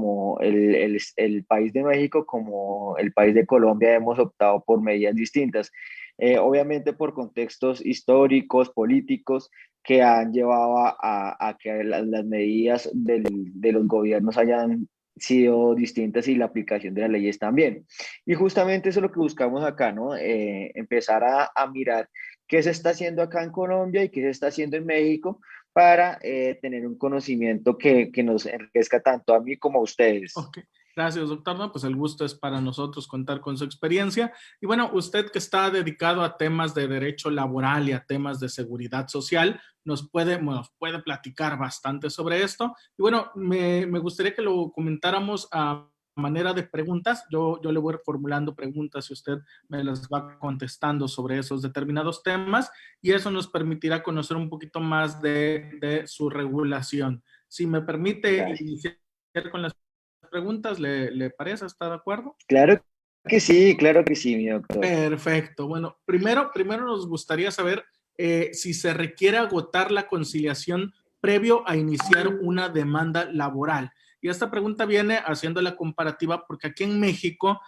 como el país de México como el país de Colombia hemos optado por medidas distintas. Obviamente por contextos históricos, políticos, que han llevado a que las medidas de los gobiernos hayan sido distintas y la aplicación de las leyes también. Y justamente eso es lo que buscamos acá, ¿no? Empezar a mirar qué se está haciendo acá en Colombia y qué se está haciendo en México para tener un conocimiento que nos enriquezca tanto a mí como a ustedes. Ok, gracias, doctor. No, pues el gusto es para nosotros contar con su experiencia. Y bueno, usted que está dedicado a temas de derecho laboral y a temas de seguridad social, nos puede platicar bastante sobre esto. Y bueno, me gustaría que lo comentáramos a manera de preguntas. Yo le voy formulando preguntas y usted me las va contestando sobre esos determinados temas y eso nos permitirá conocer un poquito más de su regulación. Si me permite Gracias. iniciar con las preguntas, ¿le parece? ¿Está de acuerdo? Claro que sí, mi doctor. Perfecto. Bueno, primero nos gustaría saber si se requiere agotar la conciliación previo a iniciar una demanda laboral. Y esta pregunta viene haciendo la comparativa porque aquí en México,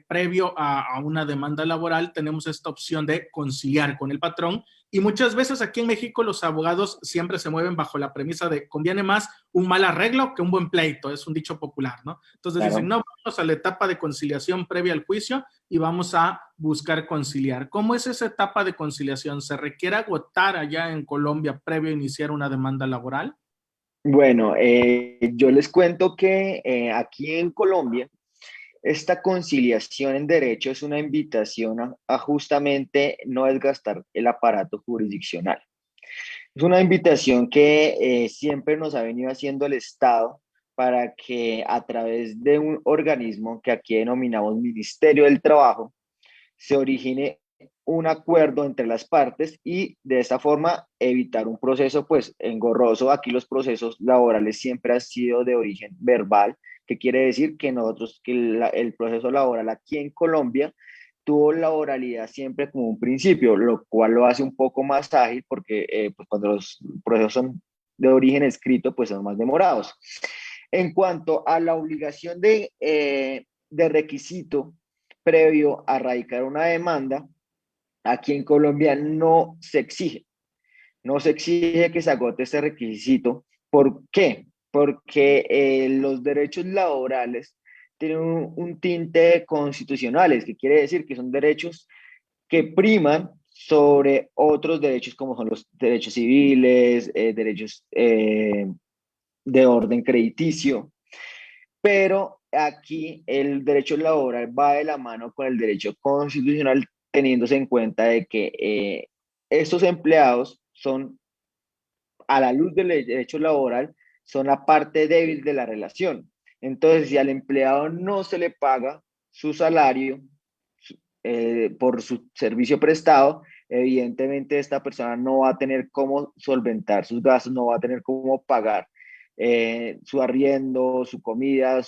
previo a una demanda laboral, tenemos esta opción de conciliar con el patrón y muchas veces aquí en México los abogados siempre se mueven bajo la premisa de conviene más un mal arreglo que un buen pleito, es un dicho popular, ¿no? Entonces dicen, Claro. no, vamos a la etapa de conciliación previa al juicio y vamos a buscar conciliar. ¿Cómo es esa etapa de conciliación? ¿Se requiere agotar allá en Colombia previo a iniciar una demanda laboral? Bueno, yo les cuento que aquí en Colombia, esta conciliación en derecho es una invitación a justamente no desgastar el aparato jurisdiccional. Es una invitación que siempre nos ha venido haciendo el Estado para que a través de un organismo que aquí denominamos Ministerio del Trabajo, se origine un acuerdo entre las partes y de esta forma evitar un proceso pues engorroso. Aquí los procesos laborales siempre han sido de origen verbal, que quiere decir que nosotros, que el proceso laboral aquí en Colombia tuvo la oralidad siempre como un principio, lo cual lo hace un poco más ágil porque pues cuando los procesos son de origen escrito, pues son más demorados. En cuanto a la obligación de requisito previo a radicar una demanda, aquí en Colombia no se exige que se agote ese requisito. ¿Por qué? Porque los derechos laborales tienen un tinte constitucionales, que quiere decir que son derechos que priman sobre otros derechos como son los derechos civiles, derechos de orden crediticio, pero aquí el derecho laboral va de la mano con el derecho constitucional, teniéndose en cuenta de que estos empleados son, a la luz del derecho laboral, son la parte débil de la relación. Entonces, si al empleado no se le paga su salario por su servicio prestado, evidentemente esta persona no va a tener cómo solventar sus gastos, no va a tener cómo pagar su arriendo, su comida,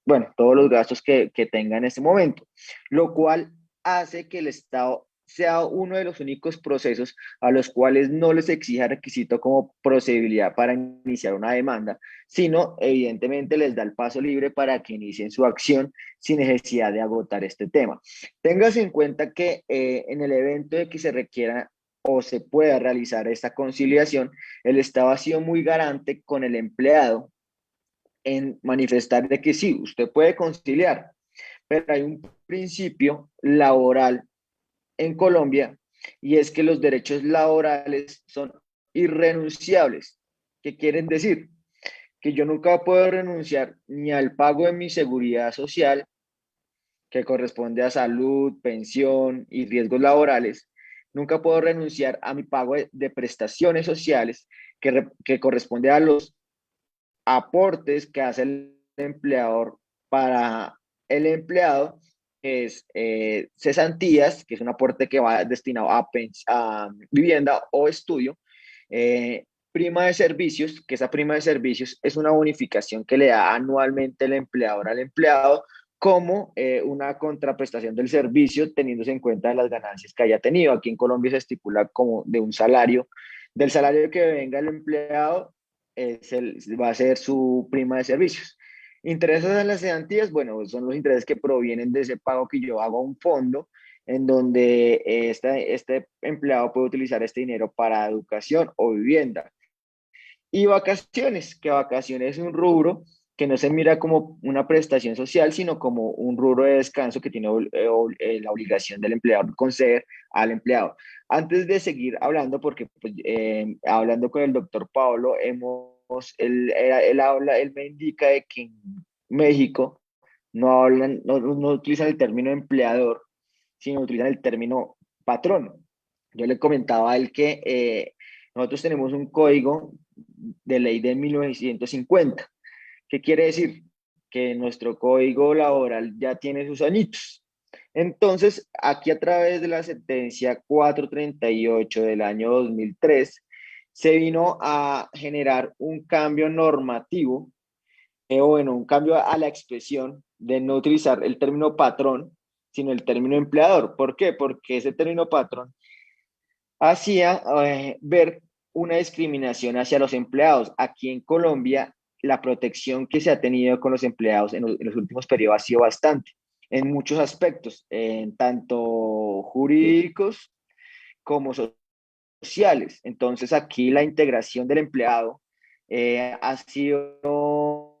bueno, todos los gastos que tenga en ese momento, lo cual hace que el Estado sea uno de los únicos procesos a los cuales no les exija requisito como procedibilidad para iniciar una demanda, sino evidentemente les da el paso libre para que inicien su acción sin necesidad de agotar este tema. Téngase en cuenta que en el evento de que se requiera o se pueda realizar esta conciliación, el Estado ha sido muy garante con el empleado en manifestar de que sí, usted puede conciliar, pero hay un principio laboral en Colombia y es que los derechos laborales son irrenunciables. ¿Qué quieren decir? Que yo nunca puedo renunciar ni al pago de mi seguridad social, que corresponde a salud, pensión y riesgos laborales. Nunca puedo renunciar a mi pago de prestaciones sociales, que corresponde a los aportes que hace el empleador para el empleado, que es cesantías, que es un aporte que va destinado a vivienda o estudio, prima de servicios, que esa prima de servicios es una bonificación que le da anualmente el empleador al empleado como una contraprestación del servicio, teniéndose en cuenta las ganancias que haya tenido. Aquí en Colombia se estipula como de un salario, del salario que venga el empleado, va a ser su prima de servicios. Intereses en las cesantías, bueno, son los intereses que provienen de ese pago que yo hago a un fondo en donde este empleado puede utilizar este dinero para educación o vivienda. Y vacaciones, que vacaciones es un rubro que no se mira como una prestación social, sino como un rubro de descanso que tiene la obligación del empleador de conceder al empleado. Antes de seguir hablando, porque pues, hablando con el doctor Pablo, él me indica de que en México no utilizan el término empleador, sino utilizan el término patrón. Yo le comentaba a él que nosotros tenemos un código de ley de 1950. ¿Qué quiere decir? Que nuestro código laboral ya tiene sus añitos. Entonces, aquí a través de la sentencia 438 del año 2003, se vino a generar un cambio normativo, o bueno, un cambio a la expresión de no utilizar el término patrón, sino el término empleador. ¿Por qué? Porque ese término patrón hacía ver una discriminación hacia los empleados. Aquí en Colombia, la protección que se ha tenido con los empleados en los últimos periodos ha sido bastante, en muchos aspectos, en tanto jurídicos como sociales. Entonces, aquí la integración del empleado ha sido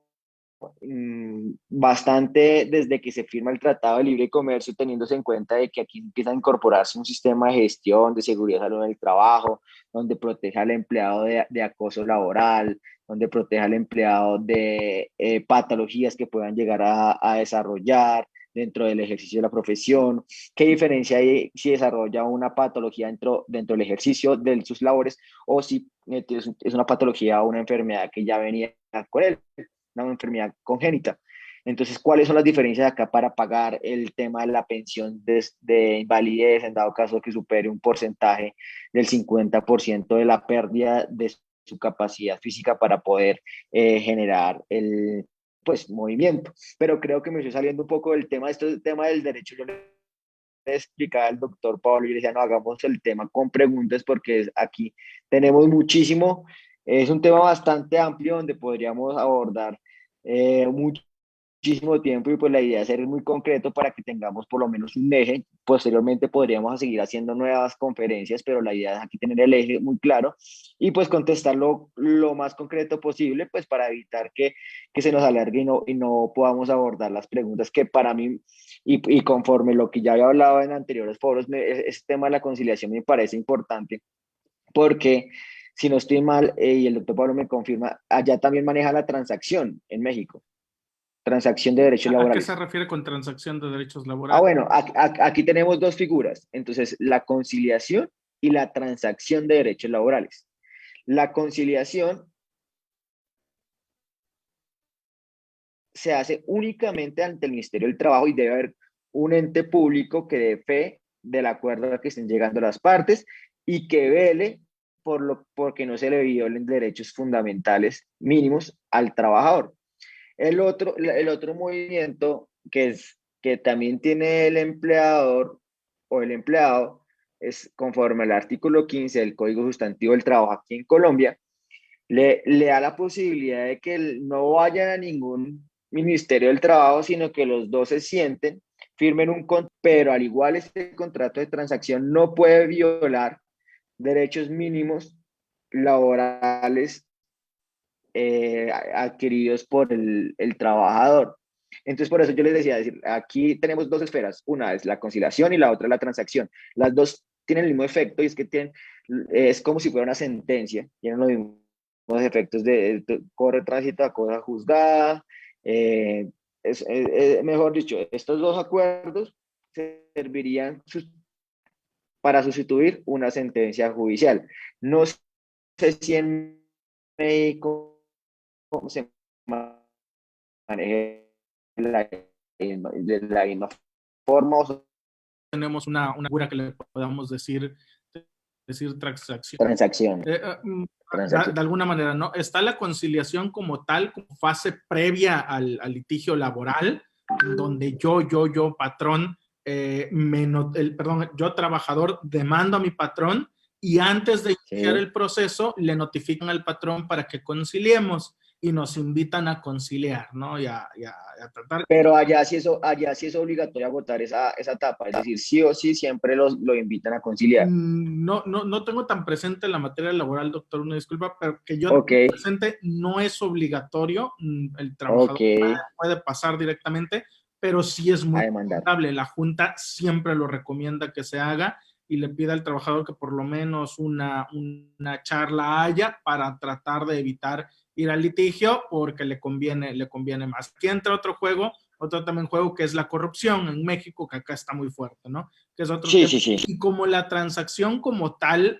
bastante desde que se firma el Tratado de Libre Comercio, teniéndose en cuenta de que aquí empieza a incorporarse un sistema de gestión, de seguridad y salud en el trabajo, donde proteja al empleado de acoso laboral, donde proteja al empleado de patologías que puedan llegar a desarrollar dentro del ejercicio de la profesión. ¿Qué diferencia hay si desarrolla una patología dentro del ejercicio de sus labores o si es una patología o una enfermedad que ya venía con él, una enfermedad congénita? Entonces, ¿cuáles son las diferencias acá para pagar el tema de la pensión de invalidez en dado caso que supere un porcentaje del 50% de la pérdida de su capacidad física para poder generar el pues movimiento? Pero creo que me estoy saliendo un poco del tema, esto es el tema del derecho. Yo le explicaba al doctor Pablo y le decía, no, hagamos el tema con preguntas porque aquí tenemos muchísimo, es un tema bastante amplio donde podríamos abordar muchísimo tiempo y pues la idea es ser muy concreto para que tengamos por lo menos un eje. Posteriormente podríamos seguir haciendo nuevas conferencias, pero la idea es aquí tener el eje muy claro y pues contestarlo lo más concreto posible, pues para evitar que se nos alargue y no podamos abordar las preguntas que para mí, y conforme lo que ya había hablado en anteriores foros, este tema de la conciliación me parece importante porque si no estoy mal, y el doctor Pablo me confirma, allá también maneja la transacción en México, transacción de derechos ¿A qué se laborales. refiere con transacción de derechos Ah, laborales? bueno, aquí tenemos dos figuras, entonces la conciliación y la transacción de derechos laborales. La conciliación se hace únicamente ante el Ministerio del Trabajo y debe haber un ente público que dé fe del acuerdo a que estén llegando las partes y que vele porque no se le violen derechos fundamentales mínimos al trabajador. El otro movimiento que también tiene el empleador o el empleado es conforme al artículo 15 del Código Sustantivo del Trabajo aquí en Colombia, le da la posibilidad de que no vayan a ningún Ministerio del Trabajo, sino que los dos se sienten, firmen un contrato, pero al igual este contrato de transacción no puede violar derechos mínimos laborales adquiridos por el trabajador. Entonces, por eso yo les decía, decir, aquí tenemos dos esferas, una es la conciliación y la otra es la transacción. Las dos tienen el mismo efecto y es que es como si fuera una sentencia, tienen los mismos efectos de corre tránsito a cosa juzgada. eh, Mejor dicho, estos dos acuerdos servirían para sustituir una sentencia judicial. No sé si en México se maneje de la misma forma. Tenemos una figura que le podamos decir transacción. Transacción, Eh, transacción. de alguna manera, ¿no? Está la conciliación como tal, como fase previa al litigio laboral, donde yo, patrón, perdón, yo trabajador demando a mi patrón y antes de iniciar Sí, el proceso le notifican al patrón para que conciliemos. y nos invitan a conciliar, ¿no? Y a tratar. Pero allá sí es obligatorio agotar esa etapa, es decir, sí o sí siempre lo invitan a conciliar. No tengo tan presente la materia laboral, doctor, una disculpa, pero que yo Ok, tengo presente no es obligatorio, el ok, trabajador puede pasar directamente, pero sí es a muy demandar. recomendable. La Junta siempre lo recomienda que se haga y le pide al trabajador que por lo menos una charla haya para tratar de evitar ir al litigio porque le conviene más. Aquí entra otro juego, otro también juego que es la corrupción en México, que acá está muy fuerte, ¿no? Que es otro Sí, tema. sí, sí. Y como la transacción como tal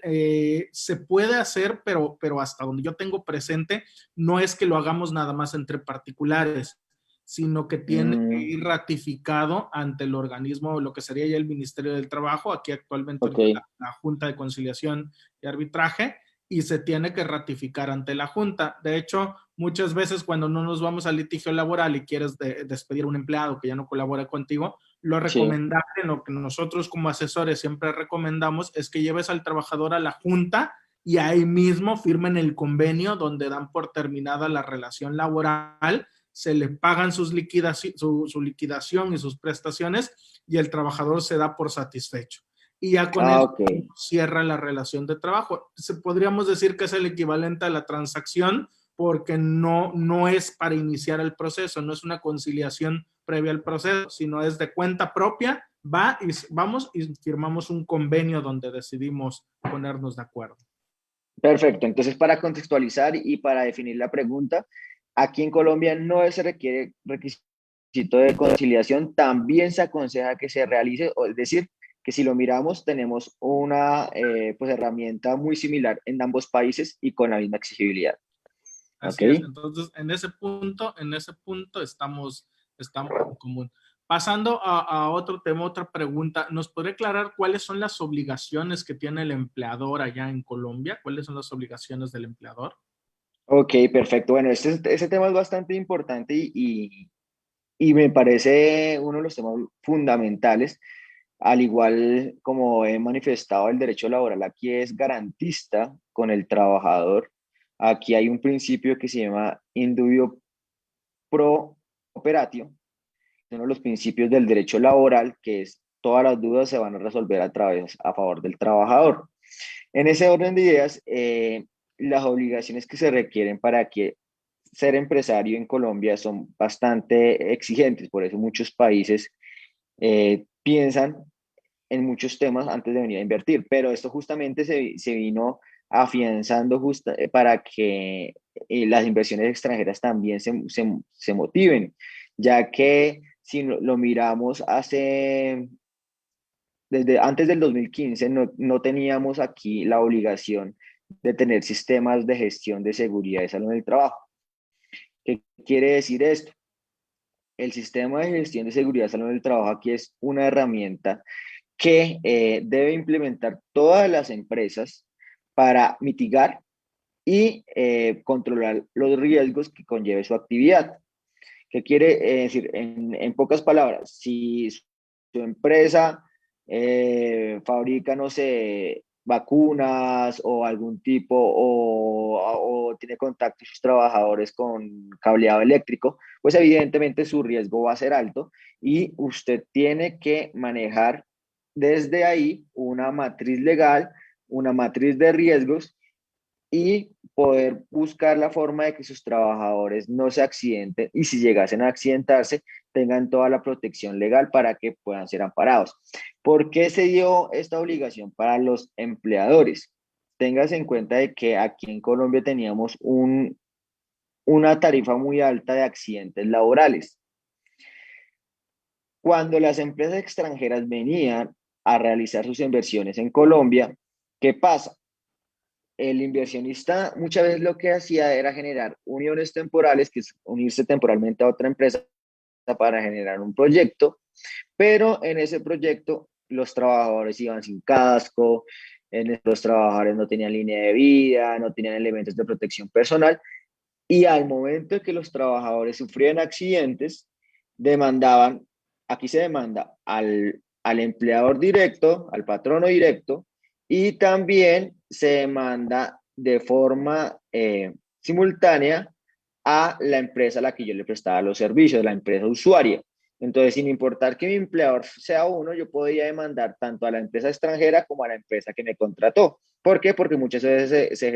se puede hacer, pero hasta donde yo tengo presente, no es que lo hagamos nada más entre particulares, sino que tiene que Mm, ir ratificado ante el organismo, lo que sería ya el Ministerio del Trabajo, aquí actualmente ok, ahorita la Junta de Conciliación y Arbitraje, y se tiene que ratificar ante la Junta. De hecho, muchas veces cuando no nos vamos al litigio laboral y quieres despedir a un empleado que ya no colabora contigo, lo sí. recomendable, lo que nosotros como asesores siempre recomendamos es que lleves al trabajador a la junta y ahí mismo firmen el convenio donde dan por terminada la relación laboral, se le pagan su liquidación y sus prestaciones y el trabajador se da por satisfecho. Y ya con Ah, eso ok. cierra la relación de trabajo. Podríamos decir que es el equivalente a la transacción porque no es para iniciar el proceso, no es una conciliación previa al proceso, sino es de cuenta propia, vamos y firmamos un convenio donde decidimos ponernos de acuerdo. Perfecto. Entonces, para contextualizar y para definir la pregunta, aquí en Colombia no se requiere requisito de conciliación, también se aconseja que se realice, es decir, que si lo miramos, tenemos una pues, herramienta muy similar en ambos países y con la misma exigibilidad. ¿Ok? Así es. Entonces, en ese punto estamos en común. Pasando a otro tema, otra pregunta, ¿nos podría aclarar cuáles son las obligaciones que tiene el empleador allá en Colombia? ¿Cuáles son las obligaciones del empleador? Ok, perfecto. Bueno, ese tema es bastante importante y me parece uno de los temas fundamentales. Al igual como he manifestado, el derecho laboral aquí es garantista con el trabajador. Aquí hay un principio que se llama indubio pro operatio, uno de los principios del derecho laboral, que es todas las dudas se van a resolver a favor del trabajador. En ese orden de ideas, las obligaciones que se requieren para que ser empresario en Colombia son bastante exigentes, por eso muchos países piensan en muchos temas antes de venir a invertir, pero esto justamente se vino afianzando para que las inversiones extranjeras también se motiven, ya que si lo miramos desde antes del 2015 no teníamos aquí la obligación de tener sistemas de gestión de seguridad y salud en el trabajo. ¿Qué quiere decir esto? El sistema de gestión de seguridad y salud en el trabajo aquí es una herramienta que debe implementar todas las empresas para mitigar y controlar los riesgos que conlleve su actividad. ¿Qué quiere decir? En pocas palabras, si su empresa fabrica, no sé, vacunas o algún tipo, o tiene contacto sus trabajadores con cableado eléctrico, pues evidentemente su riesgo va a ser alto y usted tiene que manejar desde ahí una matriz legal, una matriz de riesgos y poder buscar la forma de que sus trabajadores no se accidenten y si llegasen a accidentarse, tengan toda la protección legal para que puedan ser amparados. ¿Por qué se dio esta obligación para los empleadores? Téngase en cuenta de que aquí en Colombia teníamos una tarifa muy alta de accidentes laborales. Cuando las empresas extranjeras venían a realizar sus inversiones en Colombia, ¿qué pasa? El inversionista muchas veces lo que hacía era generar uniones temporales, que es unirse temporalmente a otra empresa para generar un proyecto, pero en ese proyecto los trabajadores iban sin casco, los trabajadores no tenían línea de vida, no tenían elementos de protección personal, y al momento de que los trabajadores sufrían accidentes, demandaban, aquí se demanda al empleador directo, al patrono directo, y también se demanda de forma simultánea a la empresa a la que yo le prestaba los servicios, la empresa usuaria. Entonces, sin importar que mi empleador sea uno, yo podía demandar tanto a la empresa extranjera como a la empresa que me contrató. ¿Por qué? Porque muchas veces se